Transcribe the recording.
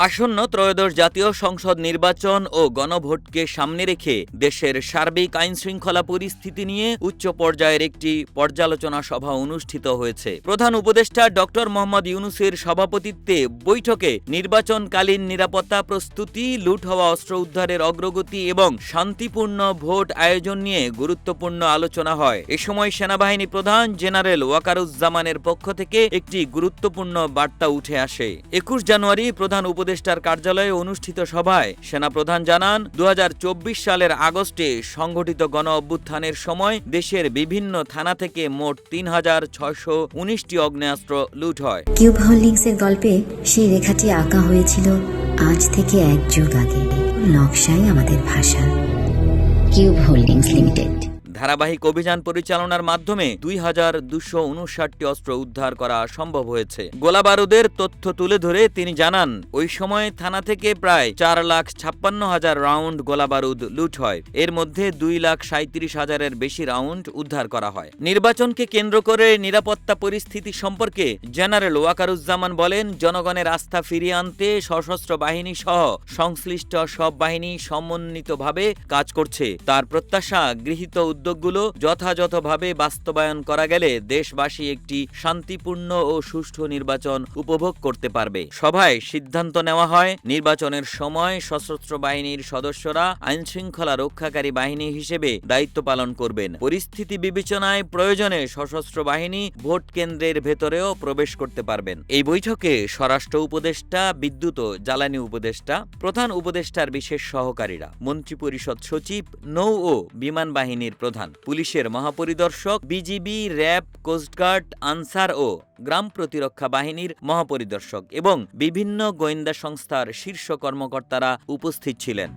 আসন্ন ত্রয়োদশ জাতীয় সংসদ নির্বাচন ও গণভোটকে সামনে রেখে দেশের সার্বিক আইনশৃঙ্খলা পরিস্থিতি নিয়ে উচ্চ পর্যায়ের একটি পর্যালোচনা সভা অনুষ্ঠিত হয়েছে। প্রধান উপদেষ্টা ডক্টর মোহাম্মদ ইউনূসের সভাপতিত্বে বৈঠকে নির্বাচনকালীন নিরাপত্তা প্রস্তুতি, লুট হওয়া অস্ত্র উদ্ধারের অগ্রগতি এবং শান্তিপূর্ণ ভোট আয়োজন নিয়ে গুরুত্বপূর্ণ আলোচনা হয়। এ সময় সেনাবাহিনী প্রধান জেনারেল ওয়াকারুজ্জামানের পক্ষ থেকে একটি গুরুত্বপূর্ণ বার্তা উঠে আসে। ২১ জানুয়ারি প্রধান উপদেষ্টার কার্যালয়ে অনুষ্ঠিত সভায় সেনাপ্রধান জানান, ২০২৪ সালের আগস্টে সংঘটিত গণ অভ্যুত্থানের সময় দেশের বিভিন্ন থানা থেকে মোট ৩,৬১৯টি আগ্নেয়াস্ত্র লুট হয়। কিউব হোল্ডিংসের গল্পে সেই রেখাটি আঁকা হয়েছিল আজ থেকে ১ যুগ আগে। নকশাই আমাদের ভাষা। Cube holdings limited. ধারাবাহিক অভিযান পরিচালনার মাধ্যমে ২,২৫৯টি অস্ত্র উদ্ধার করা সম্ভব হয়েছে। গোলাবারুদের তথ্য তুলে ধরে তিনি জানান, ওই সময় থানা থেকে প্রায় ৪,৫৬,০০০ রাউন্ড গোলাবারুদ লুট হয়। এর মধ্যে ২,৩৭,০০০-এর বেশি রাউন্ড উদ্ধার করা হয়। নির্বাচনকে কেন্দ্র করে নিরাপত্তা পরিস্থিতি সম্পর্কে জেনারেল ওয়াকারুজ্জামান বলেন, জনগণের আস্থা ফিরিয়ে আনতে সশস্ত্র বাহিনী সহ সংশ্লিষ্ট সব বাহিনী সমন্বিতভাবে কাজ করছে। তার প্রত্যাশা, গৃহীত উদ্যোগগুলো যথাযথভাবে বাস্তবায়ন করা গেলে দেশবাসী একটি শান্তিপূর্ণ ও সুষ্ঠু নির্বাচন উপভোগ করতে পারবে। সভায় সিদ্ধান্ত নেওয়া হয়, নির্বাচনের সময় সশস্ত্র বাহিনীর সদস্যরা আইনশৃঙ্খলা রক্ষাকারী বাহিনী হিসেবে দায়িত্ব পালন করবেন। পরিস্থিতি বিবেচনায় প্রয়োজনে সশস্ত্র বাহিনী ভোট কেন্দ্রের ভেতরেও প্রবেশ করতে পারবেন। এই বৈঠকে স্বরাষ্ট্র উপদেষ্টা, বিদ্যুৎ ও জ্বালানি উপদেষ্টা, প্রধান উপদেষ্টার বিশেষ সহকারীরা, মন্ত্রিপরিষদ সচিব, নৌ ও বিমান বাহিনীর প্রধান, পুলিশের মহাপরিদর্শক, বিজিবি, র্যাব, কোস্টগার্ড, আনসার ও গ্রাম প্রতিরক্ষা বাহিনীর মহাপরিদর্শক এবং বিভিন্ন গোয়েন্দা সংস্থার শীর্ষ কর্মকর্তারা উপস্থিত ছিলেন।